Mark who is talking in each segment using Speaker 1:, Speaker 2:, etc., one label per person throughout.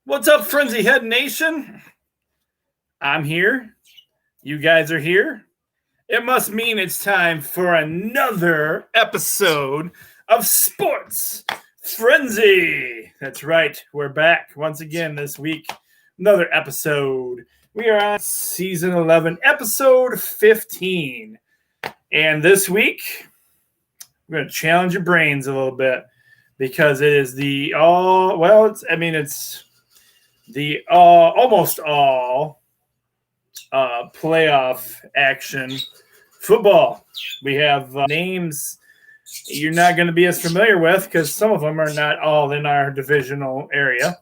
Speaker 1: What's up, Frenzy Head Nation? I'm here. You guys are here. It must mean it's time for another episode of Sports Frenzy. That's right. We're back once again this week. Another episode. We are on season 11, episode 15. And this week, we're going to challenge your brains a little bit because it is the almost all playoff action football. We have names you're not going to be as familiar with because some of them are not all in our divisional area.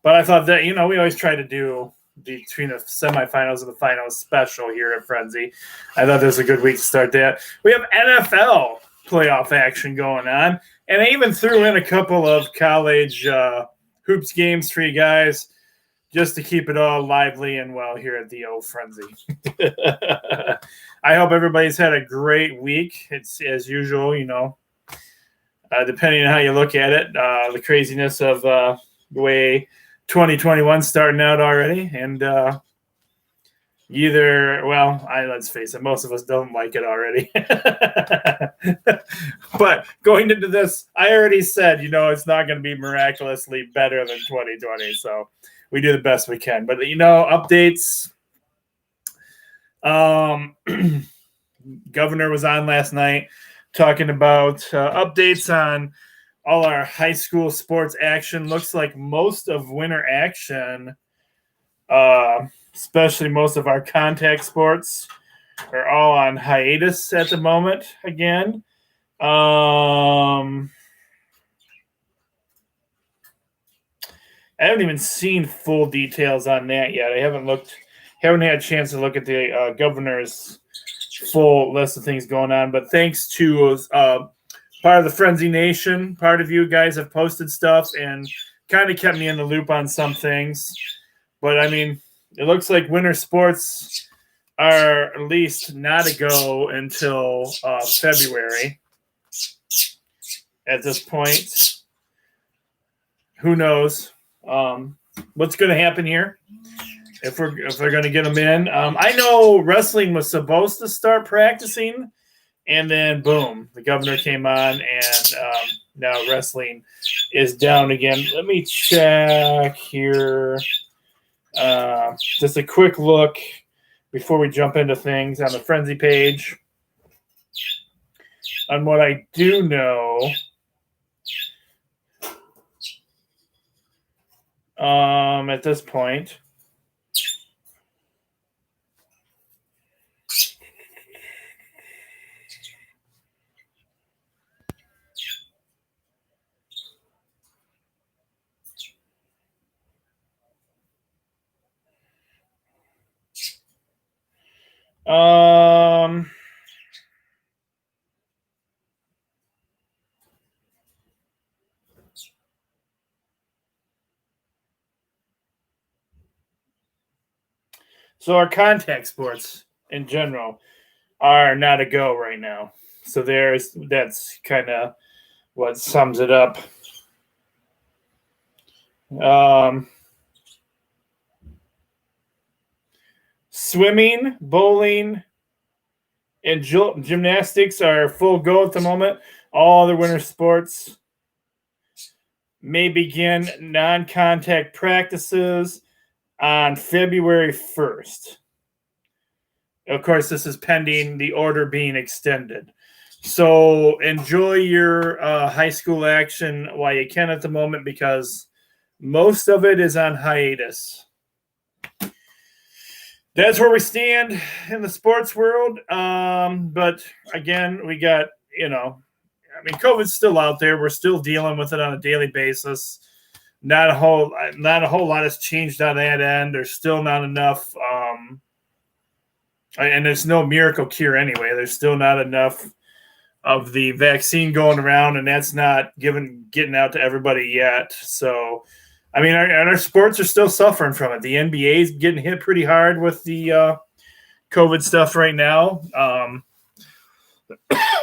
Speaker 1: But I thought that, we always try to do between the semifinals and the finals special here at Frenzy. I thought this was a good week to start that. We have NFL playoff action going on. And I even threw in a couple of college hoops games for you guys just to keep it all lively and well here at the old Frenzy. I hope everybody's had a great week. It's as usual, depending on how you look at it, the craziness of the way 2021 starting out already. And let's face it, most of us don't like it already. But going into this, I already said, it's not going to be miraculously better than 2020. So we do the best we can. But, updates. Governor was on last night talking about updates on all our high school sports action. Looks like most of winter action, especially most of our contact sports, are all on hiatus at the moment again. I haven't even seen full details on that yet. I haven't had a chance to look at the governor's full list of things going on. But thanks to part of the Frenzy Nation, part of you guys have posted stuff and kind of kept me in the loop on some things. But, it looks like winter sports are at least not a go until February at this point. Who knows what's going to happen here if we're going to get them in. I know wrestling was supposed to start practicing, and then boom, the governor came on, and now wrestling is down again. Let me check here. Just a quick look before we jump into things on the Frenzy page on what I do know. At this point. So our contact sports in general are not a go right now. So that's kind of what sums it up. Swimming, bowling, and gymnastics are full go at the moment. All other winter sports may begin non-contact practices on February 1st. Of course, this is pending the order being extended. So enjoy your high school action while you can at the moment because most of it is on hiatus. That's where we stand in the sports world. But again, we got, COVID's still out there. We're still dealing with it on a daily basis. Not a whole lot has changed on that end. There's still not enough, and there's no miracle cure anyway. There's still not enough of the vaccine going around, and that's not getting out to everybody yet. So, our sports are still suffering from it. The NBA is getting hit pretty hard with the COVID stuff right now.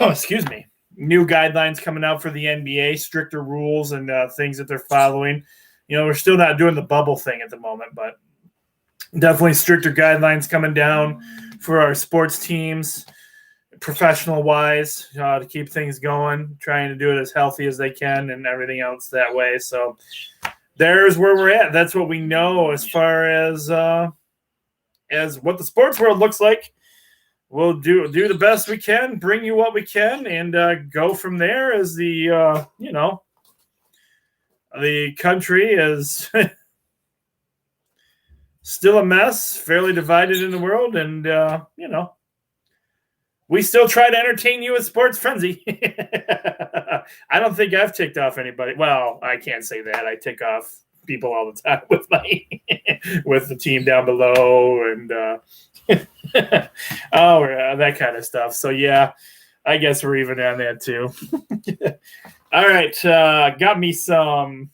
Speaker 1: Excuse me. New guidelines coming out for the NBA, stricter rules and things that they're following. we're still not doing the bubble thing at the moment, but definitely stricter guidelines coming down for our sports teams, professional-wise, to keep things going, trying to do it as healthy as they can and everything else that way. So there's where we're at. That's what we know as far as what the sports world looks like. We'll do the best we can, bring you what we can, and go from there as the country is still a mess, fairly divided in the world, and we still try to entertain you with Sports Frenzy. I don't think I've ticked off anybody. Well, I can't say that. I tick off people all the time with with the team down below and that kind of stuff. So yeah, I guess we're even on that too. All right, got me some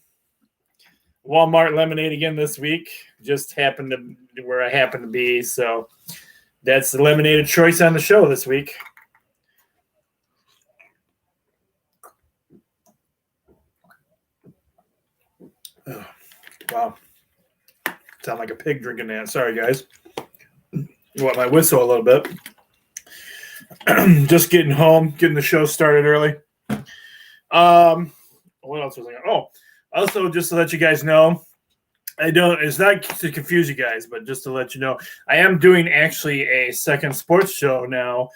Speaker 1: Walmart lemonade again this week. Just happened to where I happen to be, so that's the lemonade of choice on the show this week. Oh, wow. Sound like a pig drinking that. Sorry, guys. Want my whistle a little bit. Just getting home, getting the show started early. What else was I going to? Oh, also, just to let you guys know, it's not to confuse you guys, but just to let you know, I am doing actually a second sports show now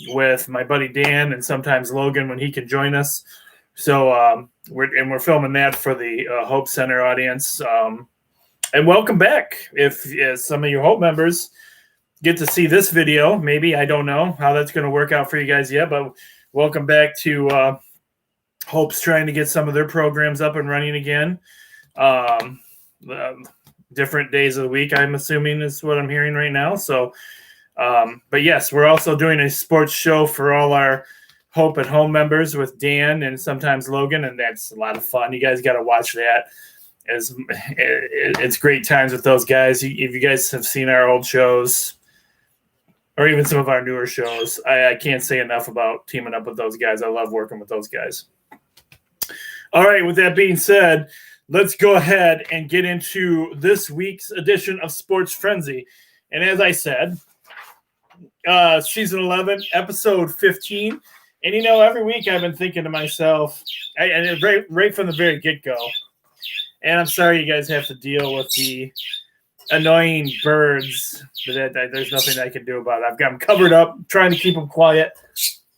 Speaker 1: with my buddy Dan and sometimes Logan when he can join us. So we're filming that for the Hope Center audience. And welcome back. If some of your Hope members get to see this video, maybe, I don't know how that's going to work out for you guys yet, but welcome back to Hope's trying to get some of their programs up and running again. Different days of the week, I'm assuming, is what I'm hearing right now. So, but yes, we're also doing a sports show for all our Hope at Home members with Dan and sometimes Logan, and that's a lot of fun. You guys got to watch that. It's great times with those guys. If you guys have seen our old shows or even some of our newer shows, I can't say enough about teaming up with those guys. I love working with those guys. All right, with that being said, let's go ahead and get into this week's edition of Sports Frenzy. And as I said, season 11, episode 15. And, every week I've been thinking to myself, and right from the very get-go, and I'm sorry you guys have to deal with the annoying birds. There's nothing I can do about it. I've got them covered up, trying to keep them quiet.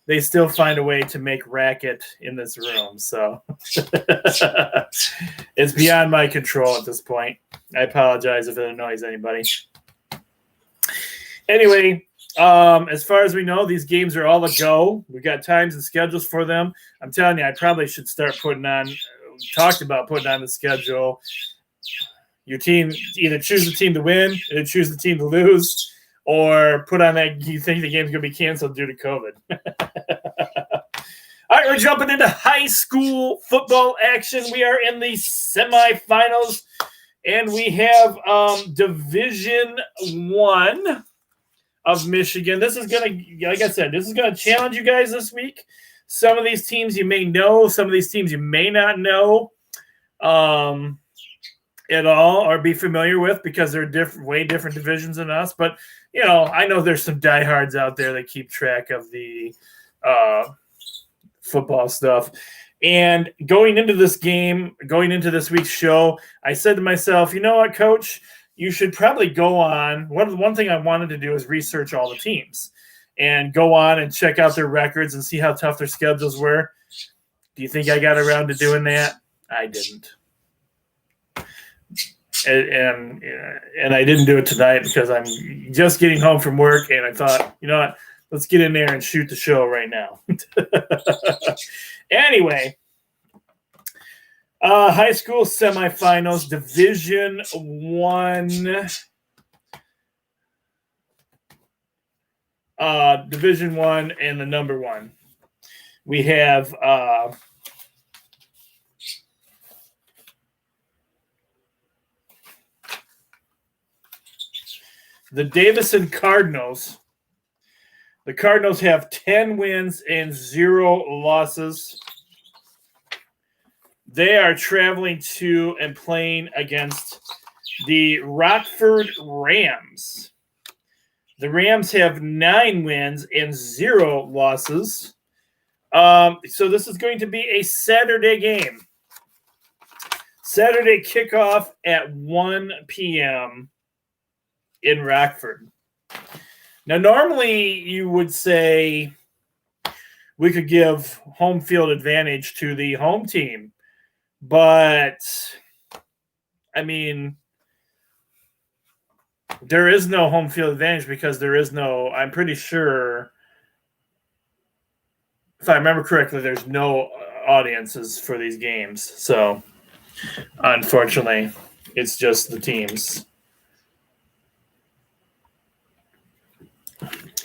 Speaker 1: They still find a way to make racket in this room. So it's beyond my control at this point. I apologize if it annoys anybody. Anyway, as far as we know, these games are all a go. We've got times and schedules for them. I'm telling you, I probably should start talked about putting on the schedule. Your team, either choose the team to win, or choose the team to lose, or put on that you think the game's going to be canceled due to COVID. All right, we're jumping into high school football action. We are in the semifinals, and we have Division I of Michigan. This is going to, like I said, this is going to challenge you guys this week. Some of these teams you may know, some of these teams you may not know at all or be familiar with because they're way different divisions than us. But, I know there's some diehards out there that keep track of the football stuff. And going into this week's show, I said to myself, you know what, Coach? You should probably go on. One thing I wanted to do is research all the teams and go on and check out their records and see how tough their schedules were. Do you think I got around to doing that? I didn't. And I didn't do it tonight because I'm just getting home from work, and I thought, you know what, let's get in there and shoot the show right now. Anyway, high school semifinals, Division I, and the number one. We have the Davison Cardinals. The Cardinals have 10 wins and 0 losses. They are traveling to and playing against the Rockford Rams. The Rams have 9 wins and 0 losses. So this is going to be a Saturday game. Saturday kickoff at 1 p.m. in Rockford. Now, normally you would say we could give home field advantage to the home team. But, I mean, there is no home field advantage because there is no, I'm pretty sure, if I remember correctly, there's no audiences for these games. So, unfortunately, it's just the teams.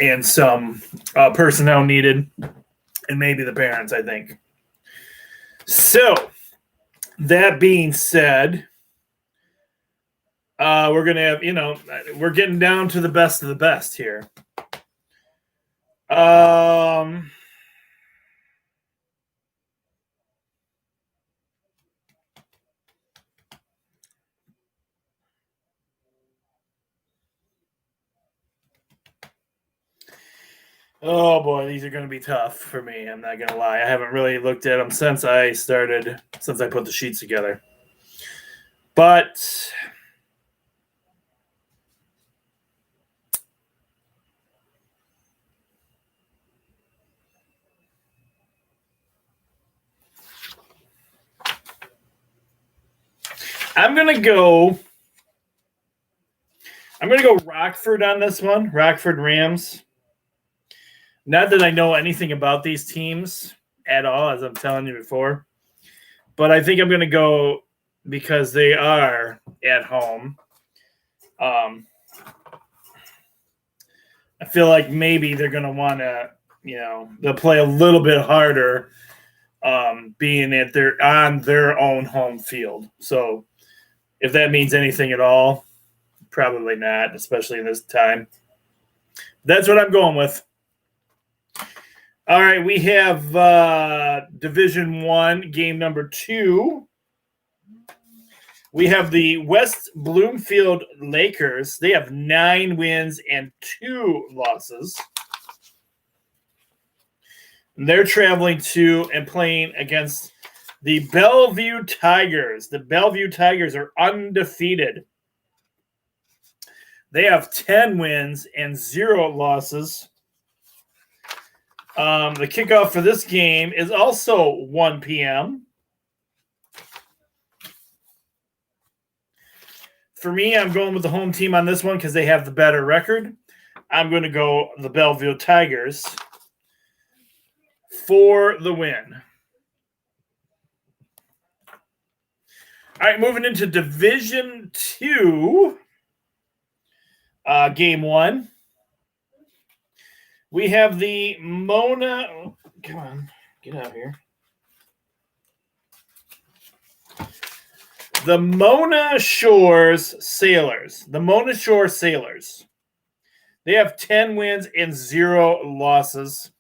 Speaker 1: And some personnel needed, and maybe the parents, I think. So, that being said, we're going to have, we're getting down to the best of the best here. Oh boy, these are going to be tough for me. I'm not going to lie. I haven't really looked at them since I put the sheets together. But I'm going to go Rockford on this one. Rockford Rams. Not that I know anything about these teams at all, as I'm telling you before. But I think I'm going to go because they are at home. I feel like maybe they're going to want to, they'll play a little bit harder being on their own home field. So if that means anything at all, probably not, especially in this time. That's what I'm going with. All right, we have Division 1, game number 2. We have the West Bloomfield Lakers. They have 9 wins and 2 losses. And they're traveling to and playing against the Bellevue Tigers. The Bellevue Tigers are undefeated. They have 10 wins and 0 losses. The kickoff for this game is also 1 p.m. For me, I'm going with the home team on this one because they have the better record. I'm going to go the Bellevue Tigers for the win. All right, moving into Division 2, game 1. We have the Mona. Oh, come on, get out here. The Mona Shores Sailors. The Mona Shore Sailors. They have 10 wins and 0 losses.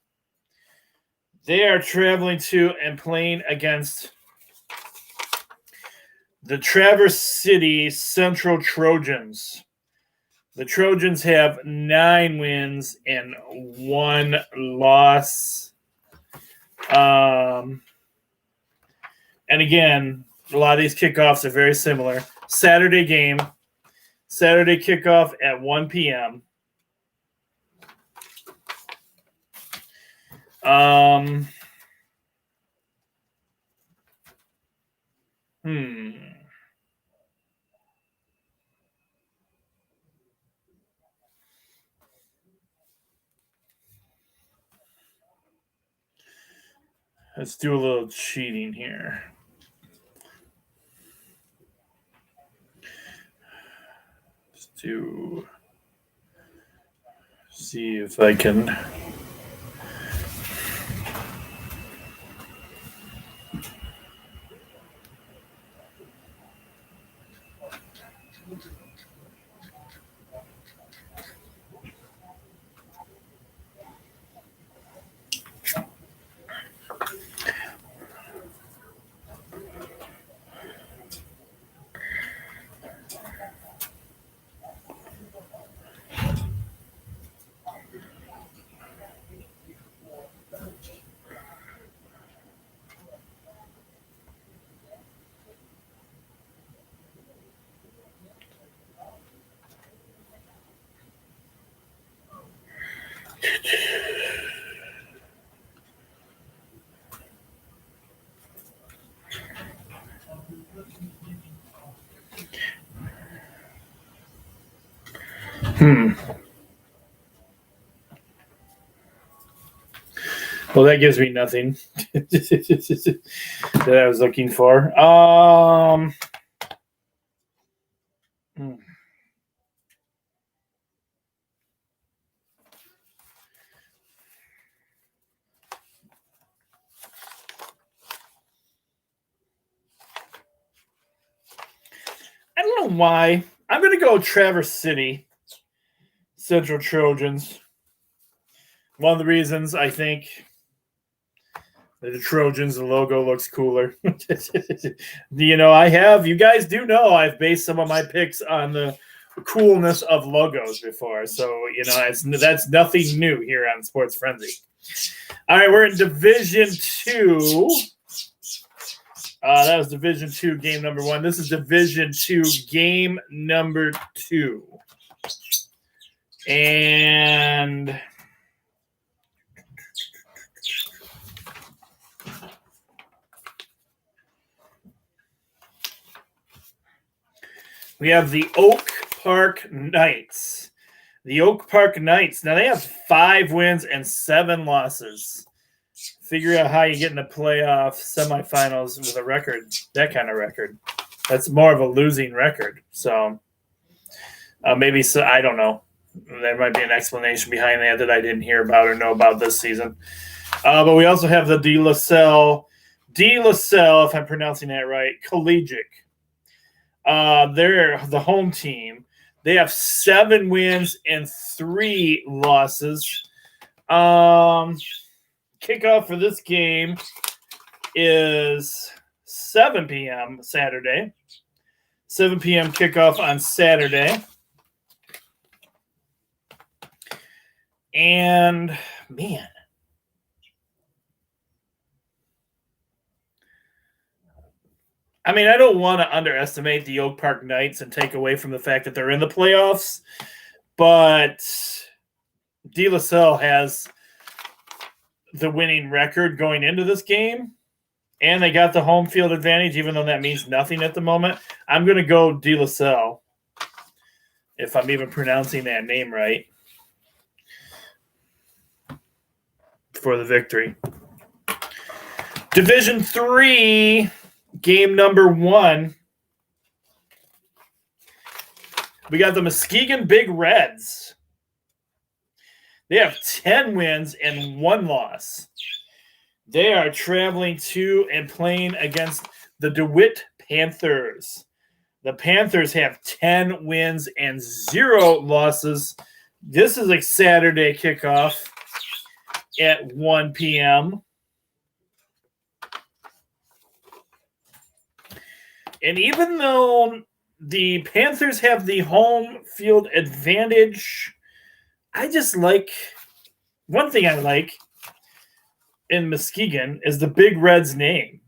Speaker 1: They are traveling to and playing against the Traverse City Central Trojans. The Trojans have 9 wins and 1 loss. And again, a lot of these kickoffs are very similar. Saturday game. Saturday kickoff at 1 p.m. Let's do a little cheating here. See if I can. Well, that gives me nothing that I was looking for. I don't know why. I'm going to go Traverse City, Central Trojans. One of the reasons I think that the Trojans, the logo looks cooler. You guys do know I've based some of my picks on the coolness of logos before. So, that's nothing new here on Sports Frenzy. All right, we're in Division 2. That was Division 2 game number 1. This is Division 2 game number 2. And we have the Oak Park Knights. The Oak Park Knights. Now, they have 5 wins and 7 losses. Figure out how you get in the playoff semifinals with a record, that kind of record. That's more of a losing record. So, I don't know. There might be an explanation behind that I didn't hear about or know about this season. But we also have the De La Salle, if I'm pronouncing that right, Collegiate. They're the home team. They have 7 wins and 3 losses. Kickoff for this game is 7 p.m. Saturday. 7 p.m. kickoff on Saturday. And, man. I mean, I don't want to underestimate the Oak Park Knights and take away from the fact that they're in the playoffs, but De La Salle has the winning record going into this game, and they got the home field advantage, even though that means nothing at the moment. I'm going to go De La Salle, if I'm even pronouncing that name right, for the victory. Division 3, game number 1. We got the Muskegon Big Reds. They have 10 wins and 1 loss. They are traveling to and playing against the DeWitt Panthers. The Panthers have 10 wins and 0 losses. This is a Saturday kickoff at 1 p.m. And even though the Panthers have the home field advantage, I just like – one thing I like in Muskegon is the Big Reds name.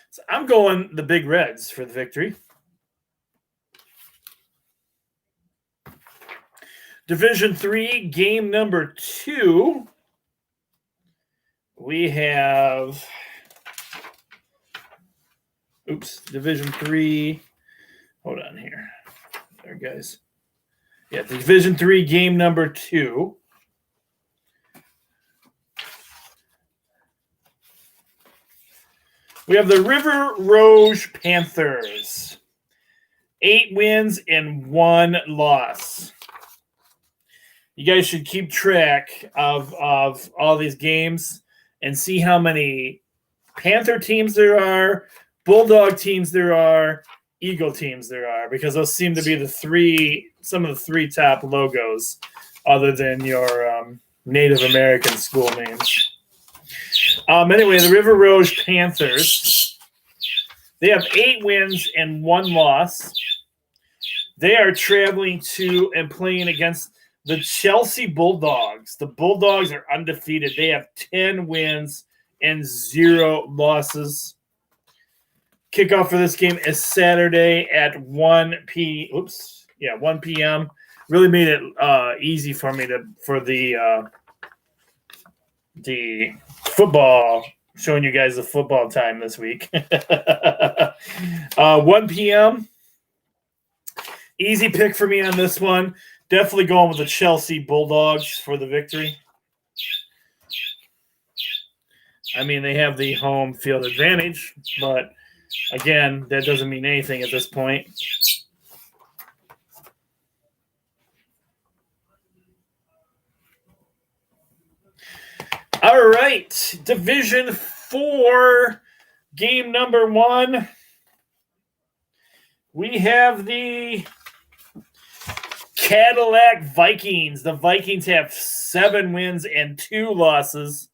Speaker 1: So I'm going the Big Reds for the victory. Division 3, game number 2. We have – Division 3. Hold on here. There, guys. Yeah, Division 3, game number 2. We have the River Rouge Panthers. 8 wins and 1 loss. You guys should keep track of all these games and see how many Panther teams there are, Bulldog teams there are, Eagle teams there are, because those seem to be some of the 3 top logos other than your Native American school names. Anyway, the River Rouge Panthers, they have 8 wins and 1 loss. They are traveling to and playing against the Chelsea Bulldogs. The Bulldogs are undefeated. They have 10 wins and 0 losses. Kickoff for this game is Saturday at 1 p.m. Really made it easy for me for the football, showing you guys the football time this week. 1 p.m. Easy pick for me on this one. Definitely going with the Chelsea Bulldogs for the victory. I mean, they have the home field advantage, but again, that doesn't mean anything at this point. All right, Division 4, game number 1. We have the Cadillac Vikings. The Vikings have 7 wins and 2 losses,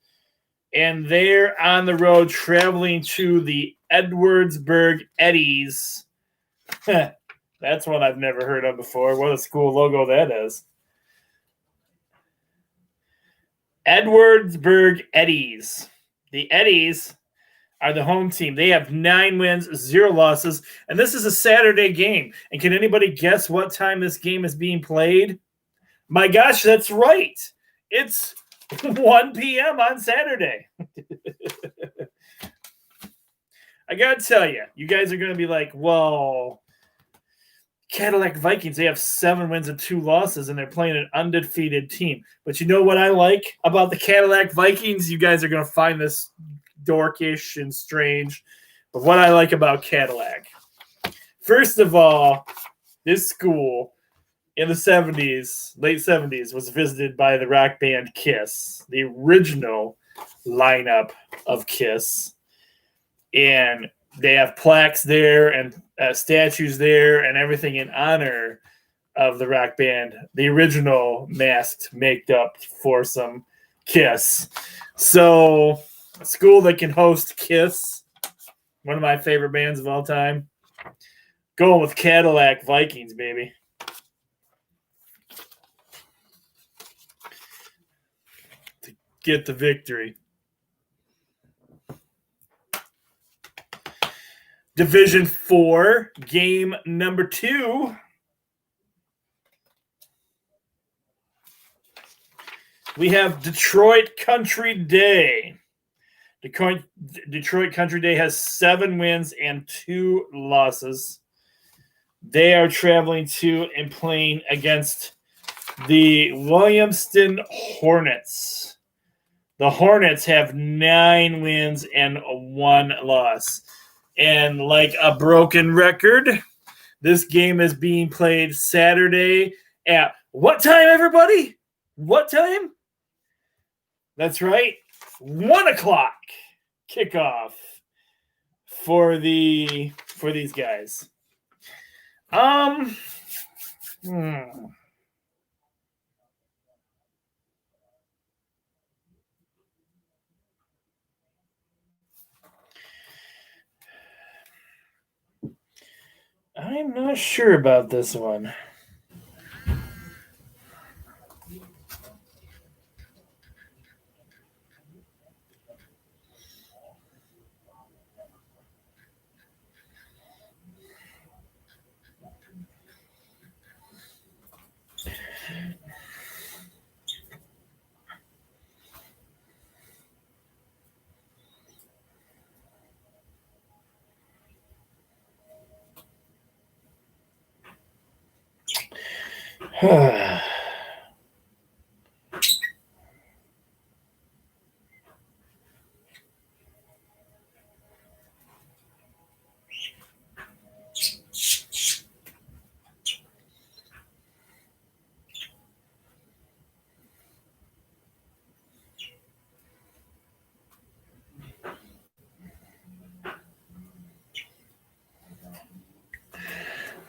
Speaker 1: and they're on the road traveling to the Edwardsburg Eddies. That's one I've never heard of before. What a school logo that is. Edwardsburg Eddies. The Eddies are the home team. They have 9 wins, 0 losses, and this is a Saturday game. And can anybody guess what time this game is being played? My gosh, that's right. It's 1 p.m. on Saturday. I got to tell you, you guys are going to be like, well, Cadillac Vikings, they have 7 wins and 2 losses, and they're playing an undefeated team. But you know what I like about the Cadillac Vikings? You guys are going to find this dorkish and strange. But what I like about Cadillac, first of all, this school in the 70s, late 70s, was visited by the rock band Kiss, the original lineup of Kiss. And they have plaques there and statues there and everything in honor of the rock band, the original masked, maked up foursome Kiss. So, a school that can host Kiss, one of my favorite bands of all time. Going with Cadillac Vikings, baby. To get the victory. Division 4, game number 2. We have Detroit Country Day. Detroit Country Day has 7 wins and 2 losses. They are traveling to and playing against the Williamston Hornets. The Hornets have 9 wins and 1 loss. And like a broken record, this game is being played Saturday at what time, everybody? What time? That's right, 1 o'clock kickoff for these guys. I'm not sure about this one.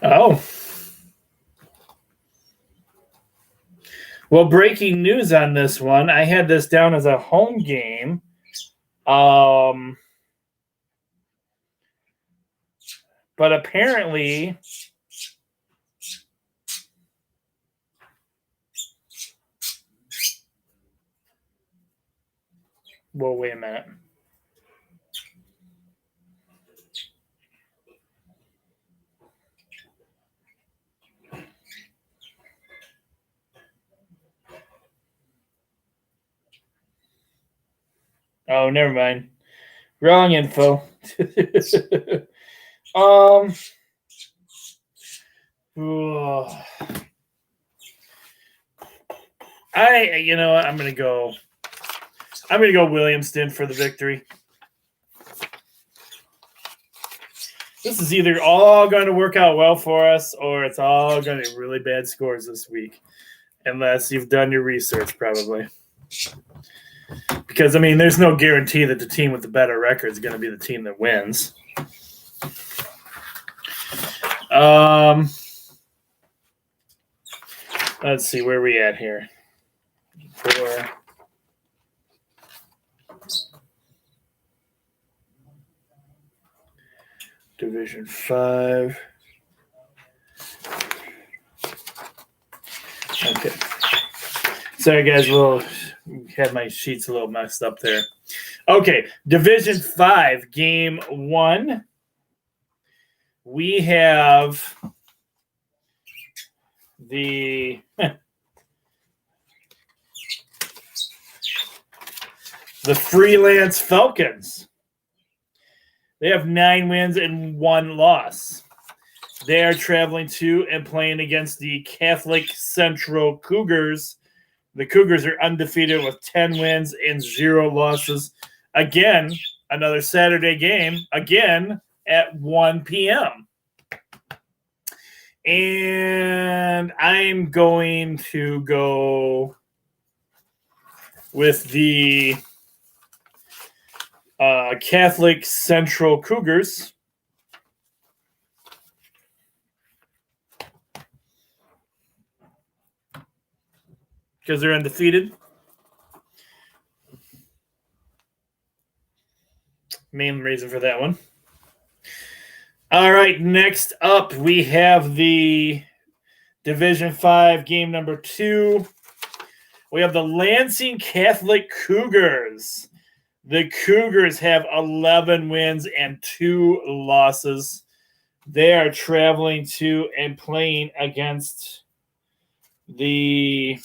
Speaker 1: Oh. Well, breaking news on this one. I had this down as a home game. But apparently, well, wait a minute. Oh, never mind. Wrong info. I'm gonna go Williamston for the victory. This is either all going to work out well for us, or it's all going to be really bad scores this week, unless you've done your research, probably. Because there's no guarantee that the team with the better record is going to be the team that wins. Let's see where we at here. 4. Division 5. Okay. Sorry, guys. We'll had my sheets a little messed up there. Okay. Division 5, game 1. We have the Freelance Falcons. They have 9 wins and 1 loss. They are traveling to and playing against the Catholic Central Cougars. The Cougars are undefeated with 10 wins and 0 losses. Again, another Saturday game, again at 1 p.m. And I'm going to go with the Catholic Central Cougars. Because they're undefeated. Main reason for that one. All right, next up we have the Division 5 game number 2. We have the Lansing Catholic Cougars. The Cougars have 11 wins and 2 losses. They are traveling to and playing against the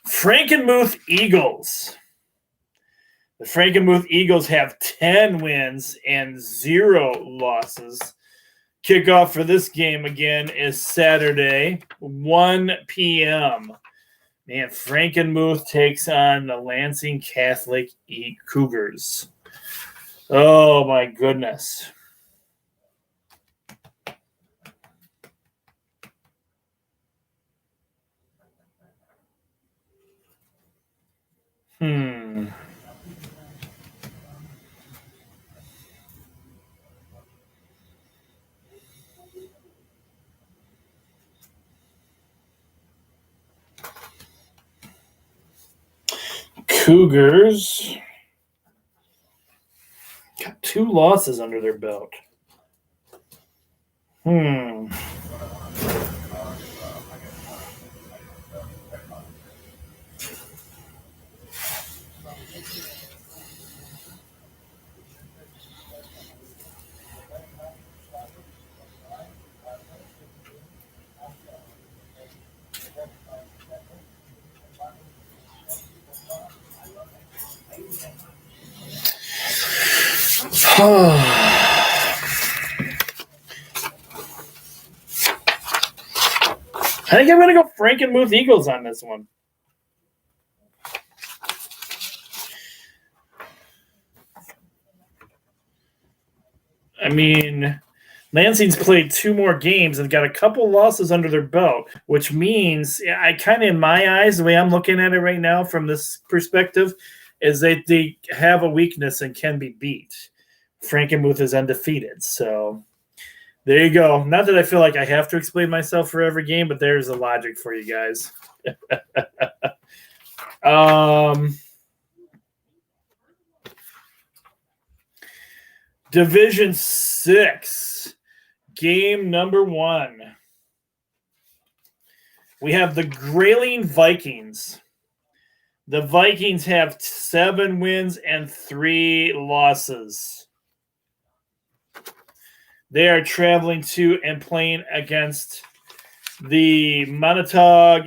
Speaker 1: Frankenmuth Eagles. The Frankenmuth Eagles have 10 wins and 0 losses. Kickoff for this game, again, is Saturday, 1 p.m. Man, Frankenmuth takes on the Lansing Catholic Cougars. Oh, my goodness. Cougars got 2 losses under their belt. I think I'm going to go Frankenmuth Eagles on this one. Lansing's played 2 more games and got a couple losses under their belt, which means, I kind of, in my eyes, the way I'm looking at it right now from this perspective, is that they have a weakness and can be beat. Frankenmuth is undefeated, so there you go. Not that I feel like I have to explain myself for every game, but there's a logic for you guys. Division 6, game number 1. We have the Grayling Vikings. The Vikings have 7 wins and 3 losses. They are traveling to and playing against the Montauk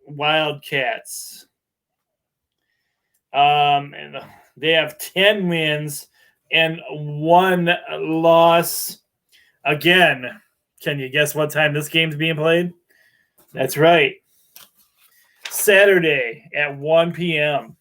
Speaker 1: Wildcats. And they have 10 wins and 1 loss. Again, can you guess what time this game's being played? That's right. Saturday at 1 p.m.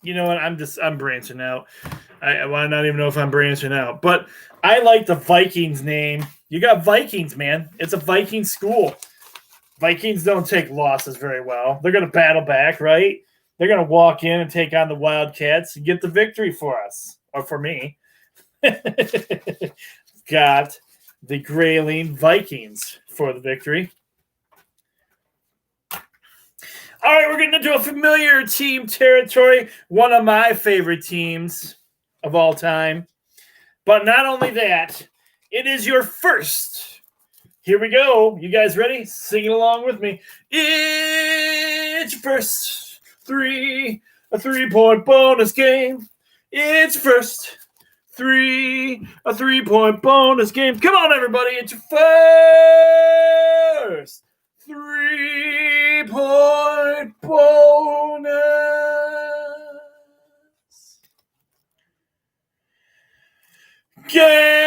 Speaker 1: You know what? I'm branching out. I not even know if I'm branching out, but I like the Vikings name. You got Vikings, man. It's a Viking school. Vikings don't take losses very well. They're going to battle back, right? They're going to walk in and take on the Wildcats and get the victory for us, or for me. Got the Grayling Vikings for the victory. All right, we're getting into a familiar team territory, one of my favorite teams of all time. But not only that, it is your first. Here we go. You guys ready? Sing it along with me. It's your first a 3-point bonus game. It's your first a 3-point bonus game. Come on, everybody. It's your first 3-point bonus game.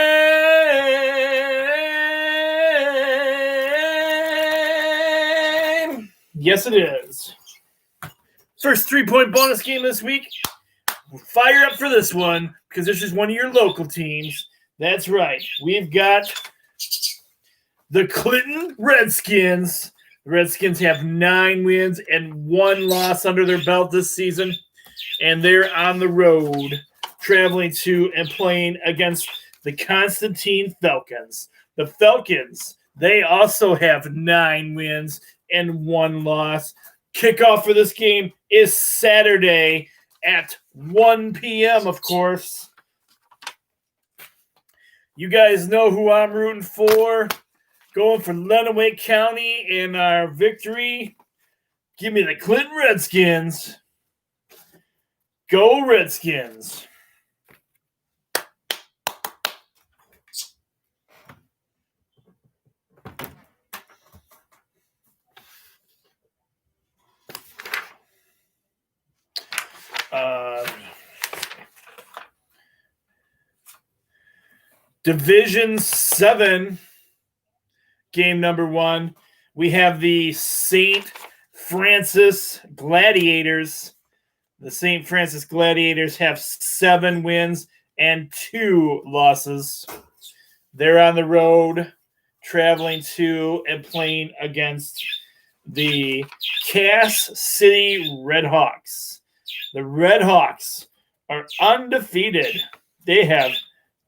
Speaker 1: Yes, it is. First 3-point bonus game this week. Fire up for this one because this is one of your local teams. That's right. We've got the Clinton Redskins. The Redskins have 9 wins and 1 loss under their belt this season. And they're on the road traveling to and playing against the Constantine Falcons. The Falcons, they also have 9 wins and 1 loss. Kickoff for this game is Saturday at 1 p.m., of course. You guys know who I'm rooting for. Going for Lenawee County in our victory. Give me the Clinton Redskins. Go Redskins. Division 7, game number 1. We have the St. Francis Gladiators. The St. Francis Gladiators have 7 wins and 2 losses. They're on the road, traveling to and playing against the Cass City Redhawks. The Redhawks are undefeated. They have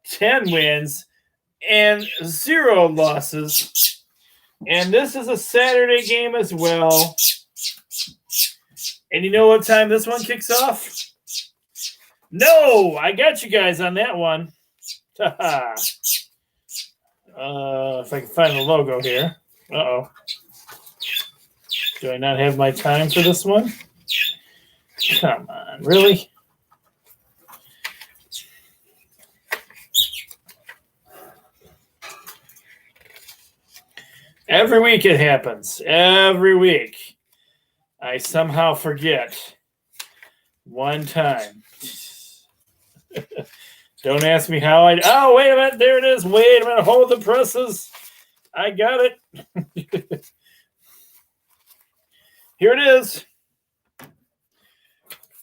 Speaker 1: 10 wins and 0 losses. And this is a Saturday game as well. And you know what time this one kicks off? No, I got you guys on that one. If I can find the logo here. Uh-oh. Do I not have my time for this one? Come on, really? Every week it happens. Every week. I somehow forget. One time. Don't ask me how I... Oh, wait a minute. There it is. Wait a minute. Hold the presses. I got it. Here it is.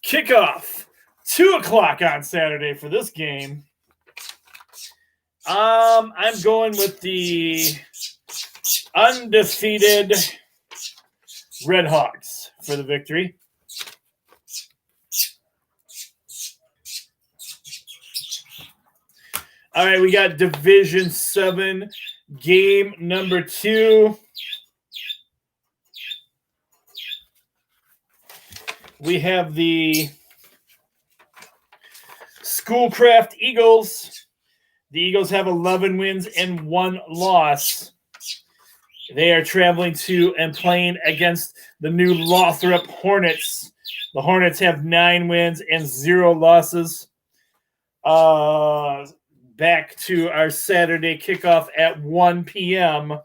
Speaker 1: Kickoff. 2 o'clock on Saturday for this game. I'm going with the undefeated Redhawks for the victory. All right, we got Division 7, game number 2. we have the Schoolcraft Eagles. The Eagles have 11 wins and 1 loss. They are traveling to and playing against the new Lothrop Hornets. The Hornets have 9 wins and 0 losses. Back to our Saturday kickoff at 1 p.m.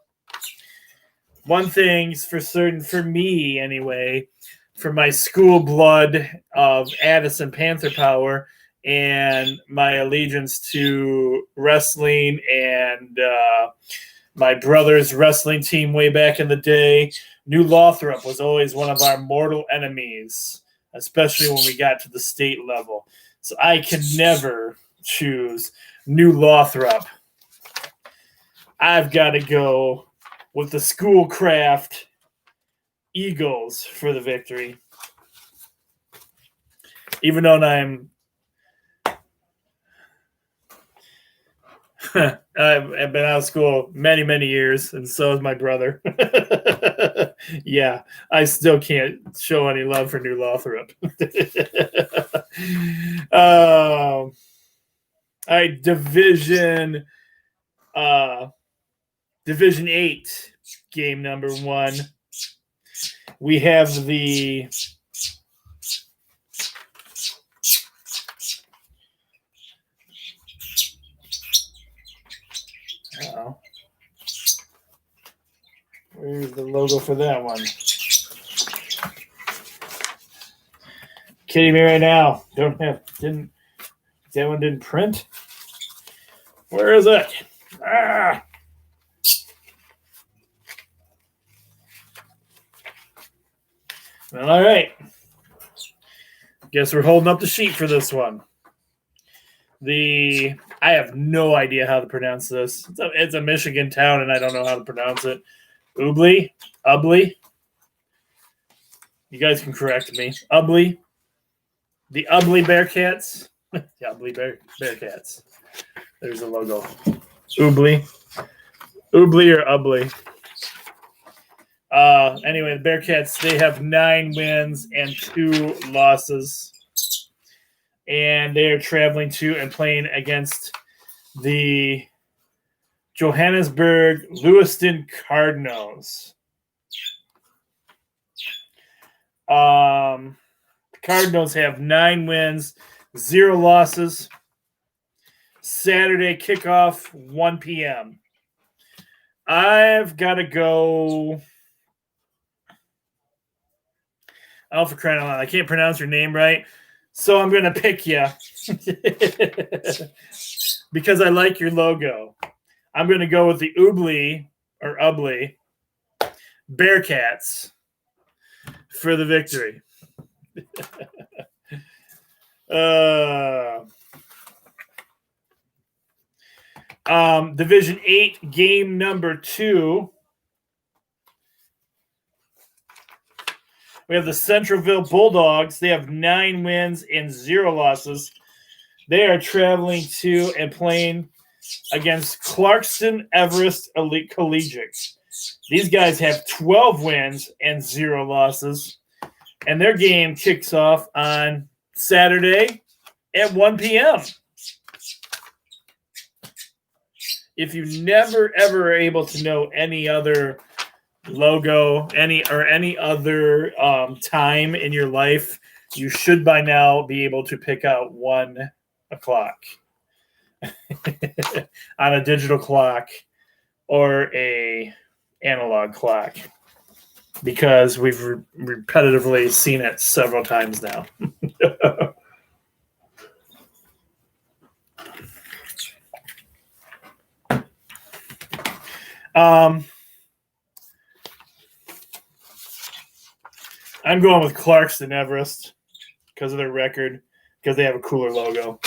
Speaker 1: One thing's for certain, for me anyway, for my school blood of Addison Panther Power and my allegiance to wrestling and my brother's wrestling team way back in the day, New Lothrop was always one of our mortal enemies, especially when we got to the state level. So I can never choose New Lothrop. I've got to go with the Schoolcraft Eagles for the victory. Even though I'm I've been out of school many, many years, and so has my brother. Yeah, I still can't show any love for New Lothrop. All right, Division 8, game number 1. We have the where's the logo for that one? Kidding me right now. That one didn't print? Where is it? Well, all right. Guess we're holding up the sheet for this one. I have no idea how to pronounce this. It's a Michigan town, and I don't know how to pronounce it. Ubly? You guys can correct me. Ubly? The Ubly Bearcats? The Ubly Bearcats. There's a logo. Ubly or Ubly? Anyway, the Bearcats, they have 9 wins and 2 losses. And they are traveling to and playing against the Johannesburg Lewiston Cardinals. Cardinals have 9 wins, 0 losses. Saturday kickoff, 1 p.m. I've got to go. Oh, for crying out loud, I can't pronounce your name right. So I'm going to pick you because I like your logo. I'm going to go with the Ubly Bearcats for the victory. Division 8, game number 2. We have the Centroville Bulldogs. They have 9 wins and 0 losses. They are traveling to and playing against Clarkston Everest Elite Collegiate. These guys have 12 wins and 0 losses. And their game kicks off on Saturday at 1 p.m. If you never, ever are able to know any other logo, any other time in your life, you should by now be able to pick out 1 o'clock on a digital clock or a analog clock, because we've repetitively seen it several times now. I'm going with Clarkston Everest because of their record, because they have a cooler logo.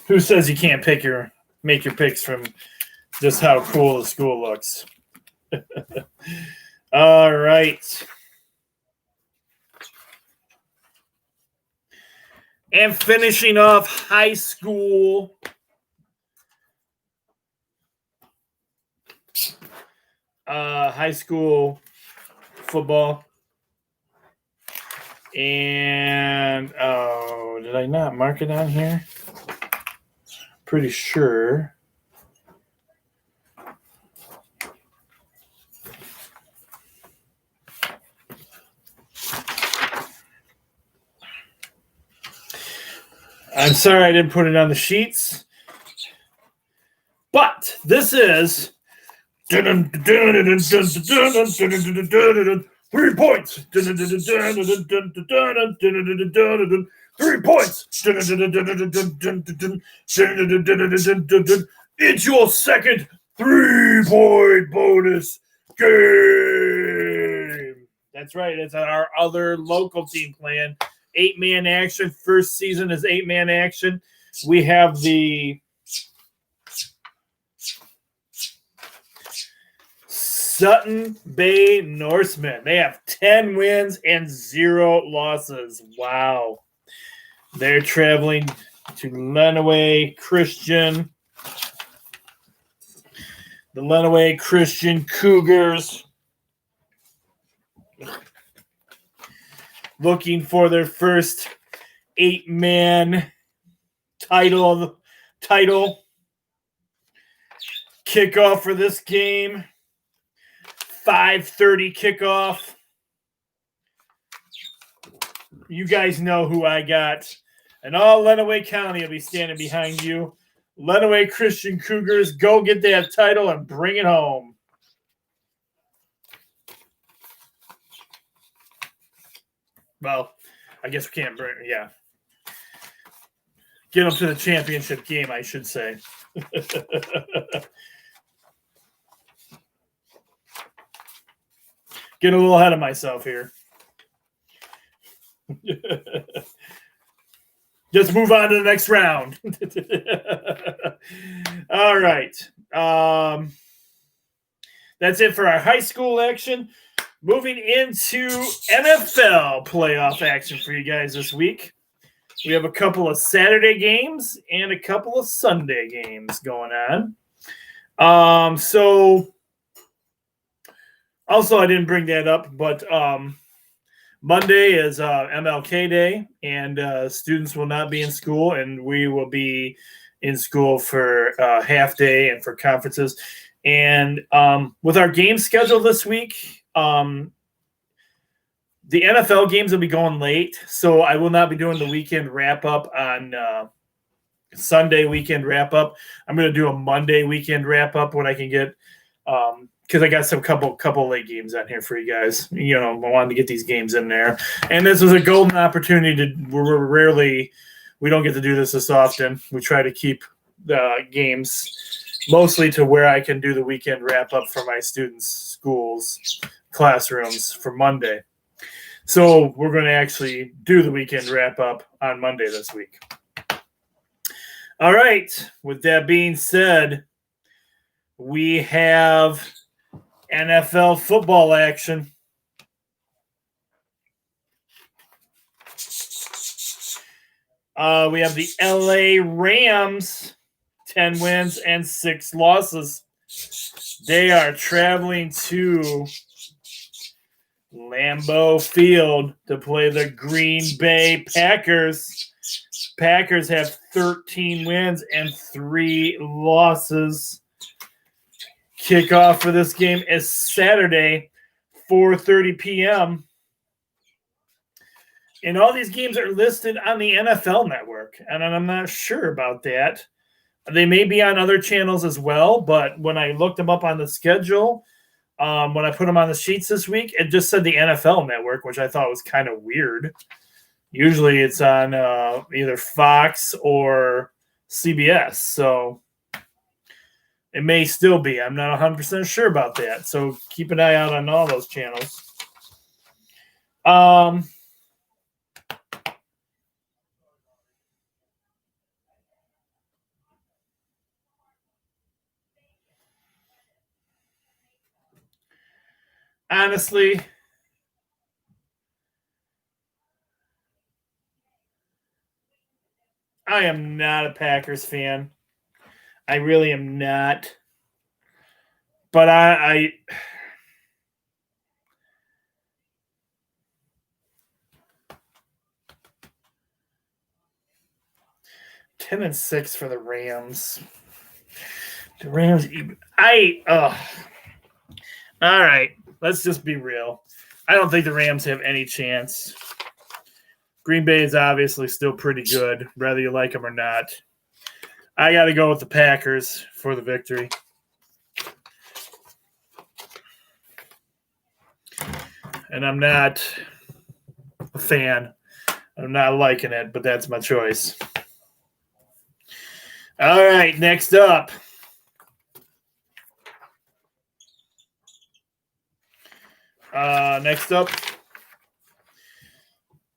Speaker 1: Who says you can't make your picks from just how cool the school looks? All right. And finishing off high school. high school football. And, did I not mark it on here? Pretty sure. I'm sorry I didn't put it on the sheets. But this is 3 points. 3 points. It's your second 3-point bonus game. That's right. It's our other local team playing 8-man action. First season is 8-man action. We have the Sutton Bay Norsemen. They have 10 wins and 0 losses. Wow. They're traveling to Lenawee Christian. The Lenawee Christian Cougars. Looking for their first 8-man title. Kickoff for this game. 5:30 kickoff. You guys know who I got. And all Lenawee County will be standing behind you. Lenawee Christian Cougars, go get that title and bring it home. Well, I guess we can't bring, yeah. Get them to the championship game, I should say. Getting a little ahead of myself here. Just move on to the next round. All right. That's it for our high school action. Moving into NFL playoff action for you guys this week. We have a couple of Saturday games and a couple of Sunday games going on. So also I didn't bring that up, but Monday is MLK Day, and students will not be in school, and we will be in school for half day and for conferences. And with our game schedule this week, the NFL games will be going late, so I will not be doing the weekend wrap-up on Sunday weekend wrap-up. I'm going to do a Monday weekend wrap-up when I can get because I got some couple late games on here for you guys. You know, I wanted to get these games in there. And this was a golden opportunity we don't get to do this often. We try to keep the games mostly to where I can do the weekend wrap-up for my students' schools, classrooms for Monday. So we're going to actually do the weekend wrap-up on Monday this week. All right. With that being said, we have NFL football action. We have the LA Rams, 10 wins and 6 losses. They are traveling to Lambeau Field to play the Green Bay Packers. Packers have 13 wins and 3 losses. Kickoff for this game is Saturday, 4:30 p.m. And all these games are listed on the NFL Network, and I'm not sure about that. They may be on other channels as well, but when I looked them up on the schedule, when I put them on the sheets this week, it just said the NFL Network, which I thought was kind of weird. Usually it's on either Fox or CBS, so it may still be. I'm not 100% sure about that, so keep an eye out on all those channels. Honestly, I am not a Packers fan. I really am not. But I 10-6 for the Rams. The Rams. All right, let's just be real. I don't think the Rams have any chance. Green Bay is obviously still pretty good, whether you like them or not. I got to go with the Packers for the victory. And I'm not a fan. I'm not liking it, but that's my choice. All right, next up.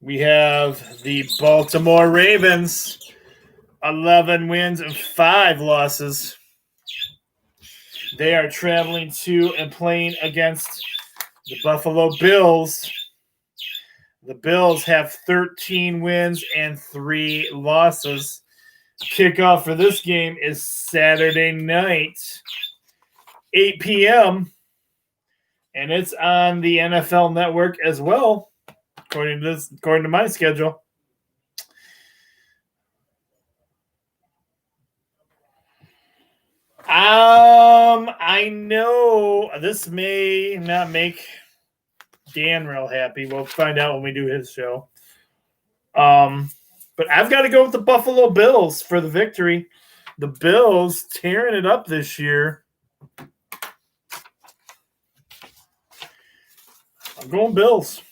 Speaker 1: We have the Baltimore Ravens, 11 wins and 5 losses. They are traveling to and playing against the Buffalo Bills. The Bills have 13 wins and 3 losses. Kickoff for this game is Saturday night, 8 p.m., and it's on the NFL Network as well, according to my schedule. I know this may not make Dan real happy. We'll find out when we do his show. But I've got to go with the Buffalo Bills for the victory. The Bills tearing it up this year. I'm going Bills.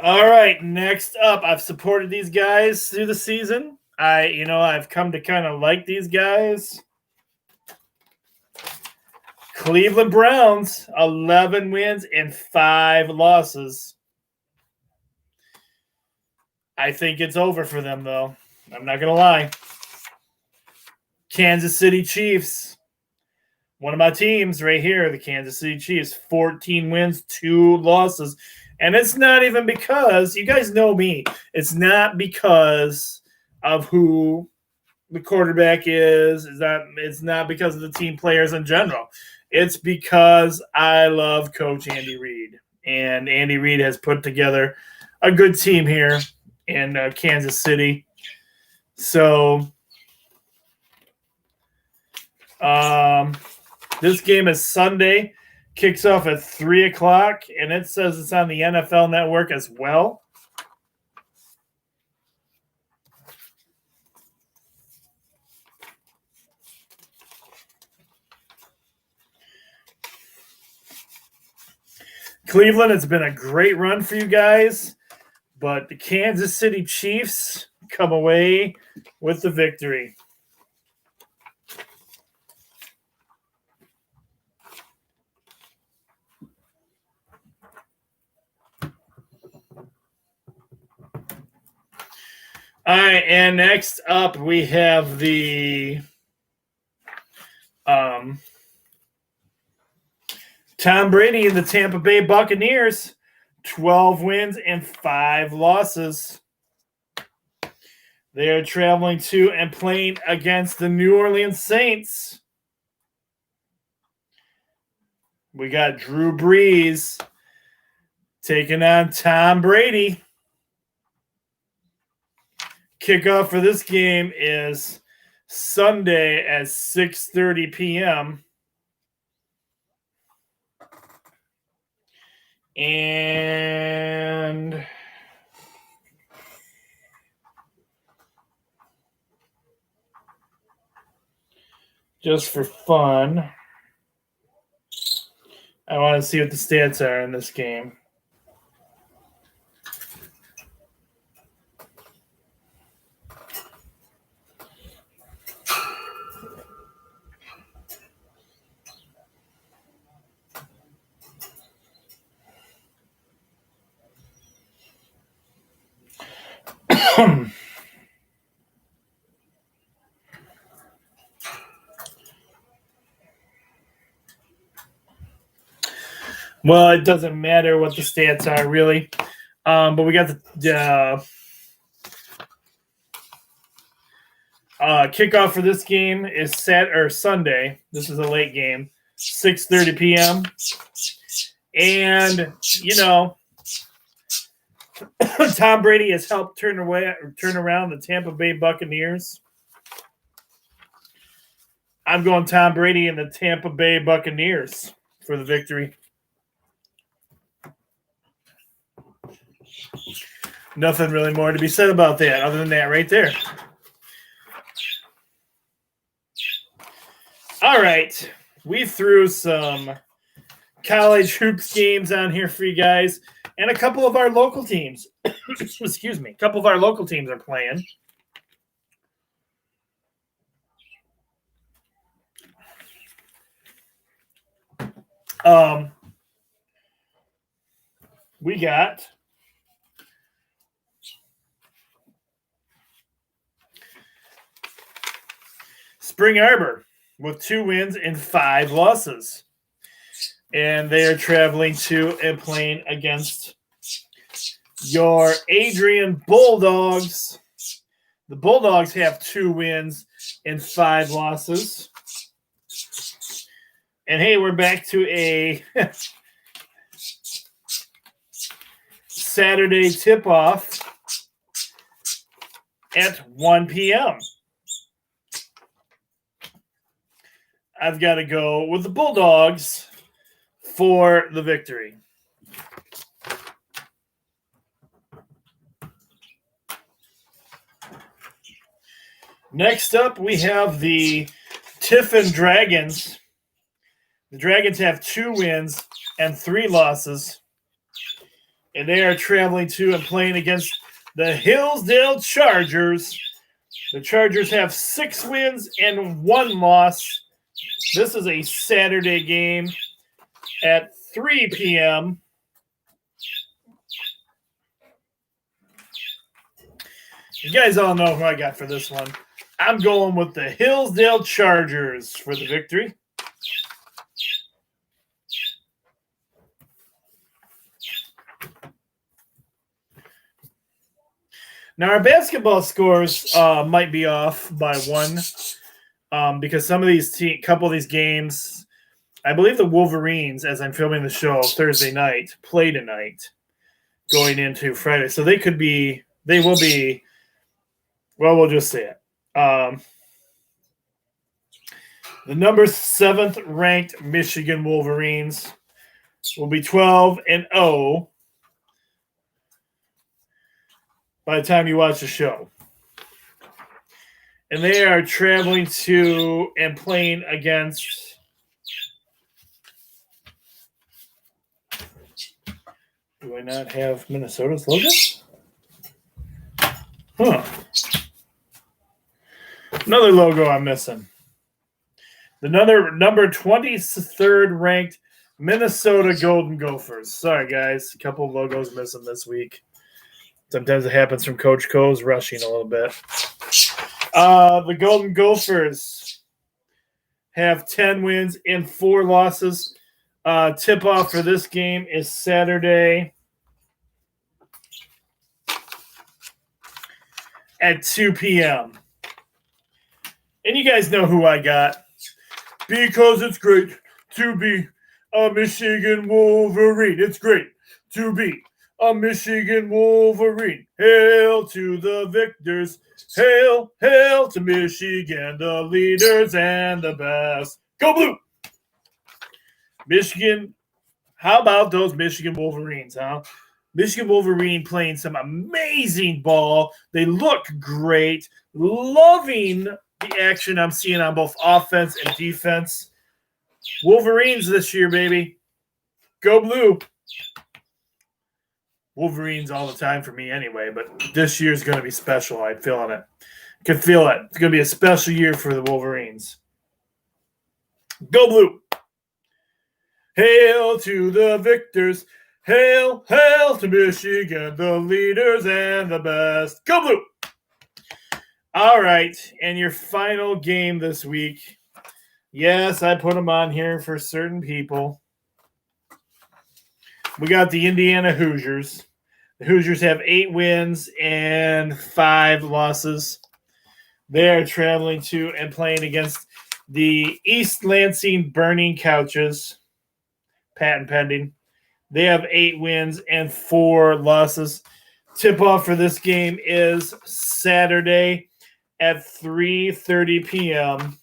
Speaker 1: All right, next up, I've supported these guys through the season. I've come to kind of like these guys. Cleveland Browns, 11 wins and 5 losses. I think it's over for them, though. I'm not going to lie. Kansas City Chiefs, one of my teams right here, the Kansas City Chiefs, 14 wins, 2 losses. And it's not even because, you guys know me, it's not because of who the quarterback is. It's not because of the team players in general. It's because I love Coach Andy Reid. And Andy Reid has put together a good team here in Kansas City. So this game is Sunday. Kicks off at 3 o'clock, and it says it's on the NFL Network as well. Cleveland, it's been a great run for you guys, but the Kansas City Chiefs come away with the victory. All right, and next up we have the Tom Brady and the Tampa Bay Buccaneers, 12 wins and 5 losses. They are traveling to and playing against the New Orleans Saints. We got Drew Brees taking on Tom Brady. Kickoff for this game is Sunday at 6:30 p.m. And just for fun, I want to see what the stats are in this game. Well, it doesn't matter what the stats are, really. But we got the kickoff for this game is Sunday. This is a late game. 6:30 p.m. And, Tom Brady has helped turn around the Tampa Bay Buccaneers. I'm going Tom Brady and the Tampa Bay Buccaneers for the victory. Nothing really more to be said about that other than that right there. All right. We threw some college hoops games on here for you guys, and a couple of our local teams. Excuse me. A couple of our local teams are playing. We got Spring Arbor with 2 wins and 5 losses. And they are traveling to and playing against your Adrian Bulldogs. The Bulldogs have 2 wins and 5 losses. And hey, we're back to a Saturday tip-off at 1 p.m. I've got to go with the Bulldogs for the victory. Next up, we have the Tiffin Dragons. The Dragons have 2 wins and 3 losses. And they are traveling to and playing against the Hillsdale Chargers. The Chargers have 6 wins and 1 loss. This is a Saturday game at 3 p.m. You guys all know who I got for this one. I'm going with the Hillsdale Chargers for the victory. Now, our basketball scores might be off by 1 because some of these couple of these games, I believe the Wolverines, as I'm filming the show Thursday night, play tonight going into Friday. So they will be, well, we'll just say it. The number 7th ranked Michigan Wolverines will be 12-0 by the time you watch the show. And they are traveling to and playing against do I not have Minnesota's logo? Huh. Another logo I'm missing. The number 23rd ranked Minnesota Golden Gophers. Sorry, guys. A couple of logos missing this week. Sometimes it happens from Coach Coe's rushing a little bit. The Golden Gophers have 10 wins and 4 losses. Tip-off for this game is Saturday at 2 p.m. And you guys know who I got. Because it's great to be a Michigan Wolverine. It's great to be a Michigan Wolverine. Hail to the victors. Hail, hail to Michigan, the leaders and the best. Go Blue! Michigan, how about those Michigan Wolverines, huh? Michigan Wolverine playing some amazing ball. They look great. Loving the action I'm seeing on both offense and defense. Wolverines this year, baby. Go Blue. Wolverines all the time for me anyway, but this year's going to be special. I'm feeling it. I can feel it. It's going to be a special year for the Wolverines. Go Blue. Hail to the victors. Hail, hail to Michigan, the leaders and the best. Go Blue. All right, and your final game this week. Yes, I put them on here for certain people. We got the Indiana Hoosiers. The Hoosiers have 8 wins and 5 losses. They are traveling to and playing against The East Lansing Burning Couches, patent pending. They have 8 wins and 4 losses. Tip-off for this game is Saturday at 3:30 p.m.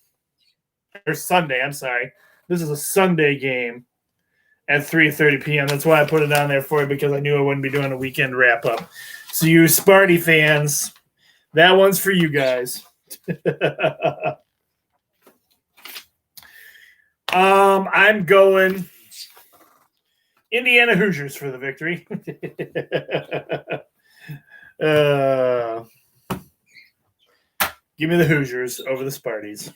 Speaker 1: Or Sunday, I'm sorry. This is a Sunday game at 3:30 p.m. That's why I put it on there for you, because I knew I wouldn't be doing a weekend wrap-up. So you Sparty fans, that one's for you guys. I'm going Indiana Hoosiers for the victory. Give me the Hoosiers over the Sparties.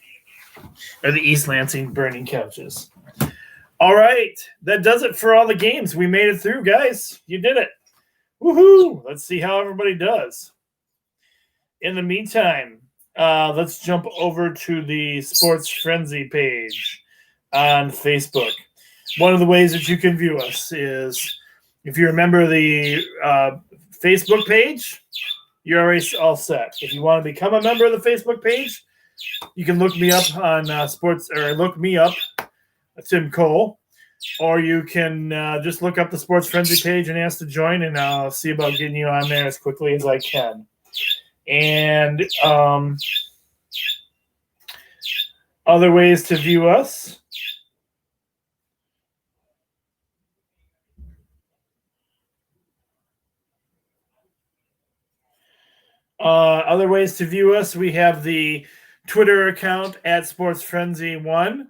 Speaker 1: Or the East Lansing Burning Couches. All right. That does it for all the games. We made it through, guys. You did it. Woohoo. Let's see how everybody does. In the meantime, let's jump over to the Sports Frenzy page on Facebook. One of the ways that you can view us is, if you remember the Facebook page, you're already all set. If you want to become a member of the Facebook page, you can look me up on look me up, Tim Cole, or you can just look up the Sports Frenzy page and ask to join, and I'll see about getting you on there as quickly as I can. And other ways to view us. Other ways to view us, we have the Twitter account at SportsFrenzy1.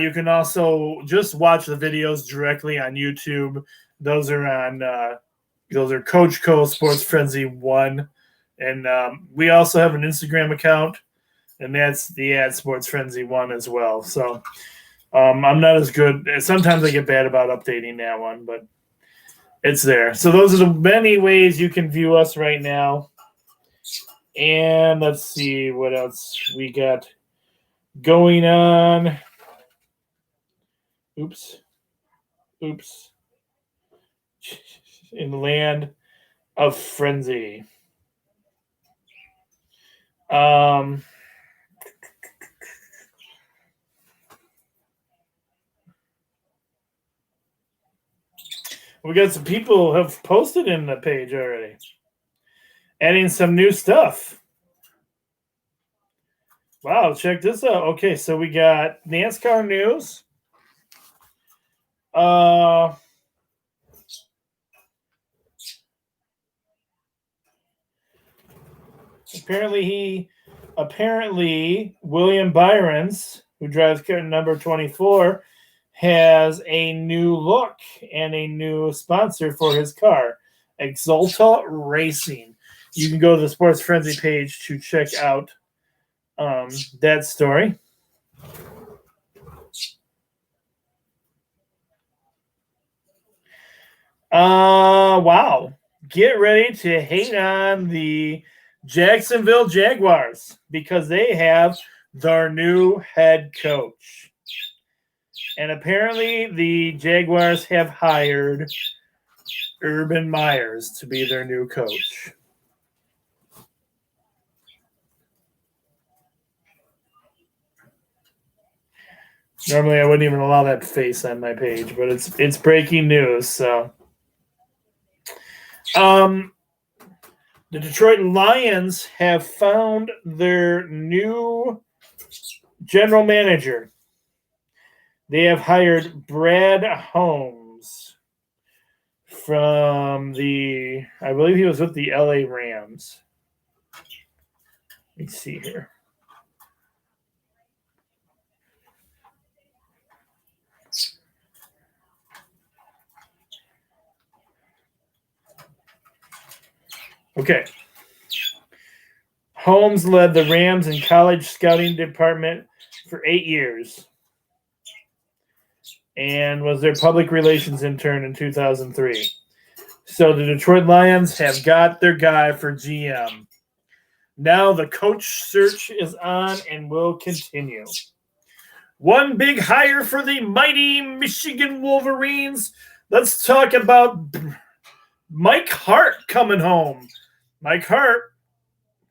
Speaker 1: You can also just watch the videos directly on YouTube. Those are Coach Cole Sports Frenzy 1. And we also have an Instagram account, and that's the at Sports Frenzy 1 as well. So I'm not as good. Sometimes I get bad about updating that one, but it's there. So those are the many ways you can view us right now. And let's see what else we got going on. Oops. In the land of frenzy. We got some people who have posted in the page already, adding some new stuff. Wow, check this out. Okay, so we got NASCAR news. Apparently William Byrons, who drives car number 24, has a new look and a new sponsor for his car, Exalta Racing. You can go to the Sports Frenzy page to check out that story. Wow. Get ready to hate on the Jacksonville Jaguars because they have their new head coach. And apparently the Jaguars have hired Urban Myers to be their new coach. Normally I wouldn't even allow that face on my page, but it's breaking news, so the Detroit Lions have found their new general manager. They have hired Brad Holmes from I believe he was with the LA Rams. Let me see here. Okay. Holmes led the Rams in college scouting department for 8 years and was their public relations intern in 2003. So the Detroit Lions have got their guy for GM. Now the coach search is on and will continue. One big hire for the mighty Michigan Wolverines. Let's talk about Mike Hart coming home. Mike Hart,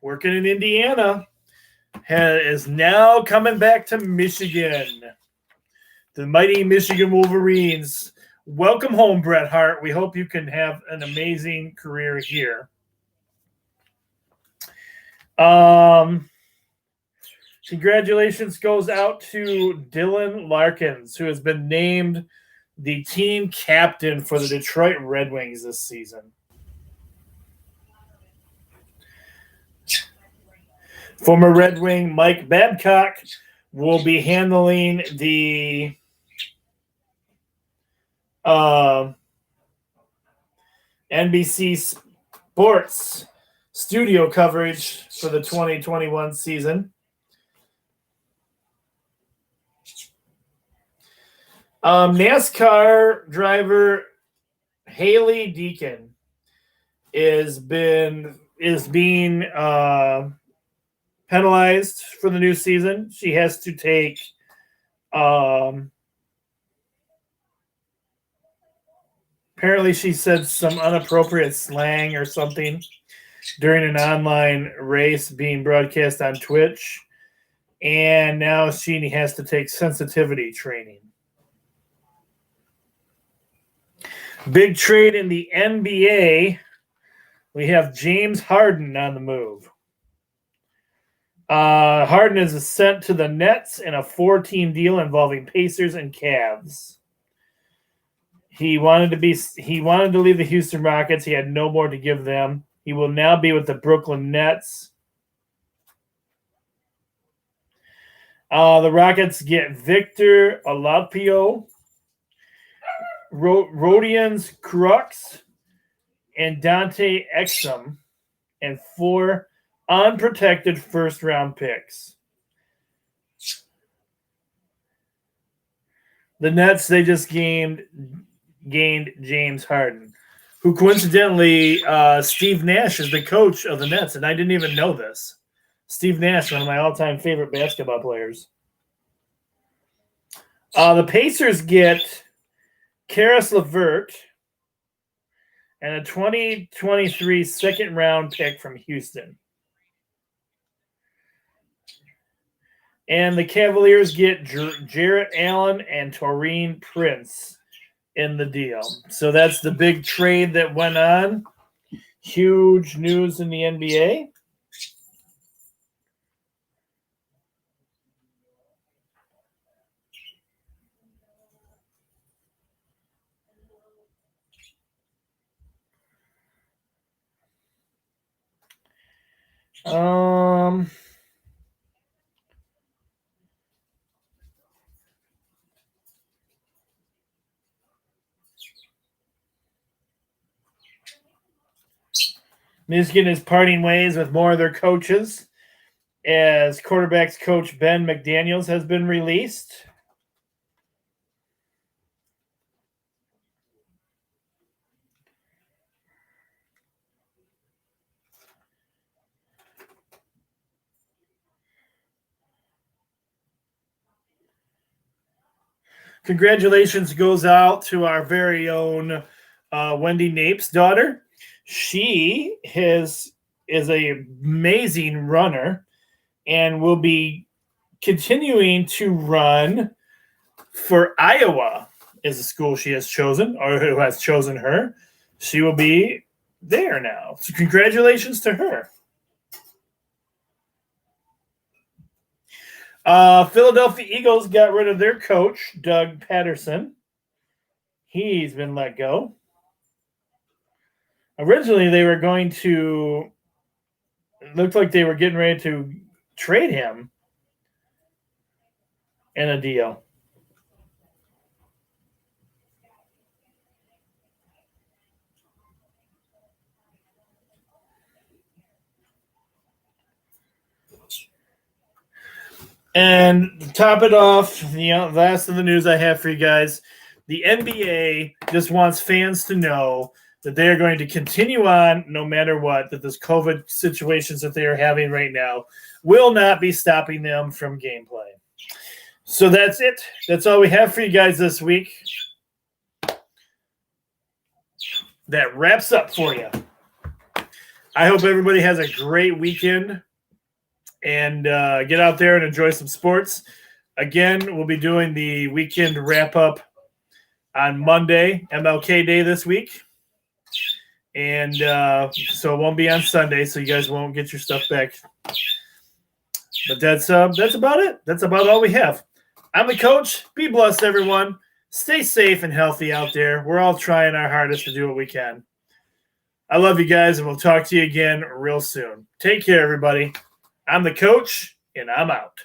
Speaker 1: working in Indiana, is now coming back to Michigan. The mighty Michigan Wolverines. Welcome home, Bret Hart. We hope you can have an amazing career here. Congratulations goes out to Dylan Larkins, who has been named the team captain for the Detroit Red Wings this season. Former Red Wing Mike Babcock will be handling the NBC Sports studio coverage for the 2021 season. NASCAR driver Haley Deacon is being penalized for the new season. She has to take apparently she said some inappropriate slang or something during an online race being broadcast on Twitch, and now she has to take sensitivity training. Big trade in the NBA. We have James Harden on the move. Harden is sent to the Nets in a 4-team deal involving Pacers and Cavs. He wanted to leave the Houston Rockets. He had no more to give them. He will now be with the Brooklyn Nets. The Rockets get Victor Oladipo, Rodions Crux, and Dante Exum, and 4 unprotected first-round picks. The Nets, they just gained James Harden, who coincidentally, Steve Nash is the coach of the Nets, and I didn't even know this. Steve Nash, one of my all-time favorite basketball players. The Pacers get Karis LeVert and a 2023 second-round pick from Houston. And the Cavaliers get Jarrett Allen and Taurean Prince in the deal. So that's the big trade that went on. Huge news in the NBA. Michigan is parting ways with more of their coaches as quarterbacks coach Ben McDaniels has been released. Congratulations goes out to our very own Wendy Nape's daughter. She is an amazing runner and will be continuing to run for Iowa is the school she has chosen, or who has chosen her. She will be there now. So congratulations to her. Philadelphia Eagles got rid of their coach, Doug Patterson. He's been let go. Originally, they were going to – it looked like they were getting ready to trade him in a deal. And to top it off, the last of the news I have for you guys, the NBA just wants fans to know that they are going to continue on no matter what, that this COVID situations that they are having right now will not be stopping them from gameplay. So that's it. That's all we have for you guys this week. That wraps up for you. I hope everybody has a great weekend. and get out there and enjoy some sports. Again, we'll be doing the weekend wrap-up on Monday, MLK Day this week. And so it won't be on Sunday, so you guys won't get your stuff back. But that's about it. That's about all we have. I'm the coach. Be blessed, everyone. Stay safe and healthy out there. We're all trying our hardest to do what we can. I love you guys, and we'll talk to you again real soon. Take care, everybody. I'm the coach, and I'm out.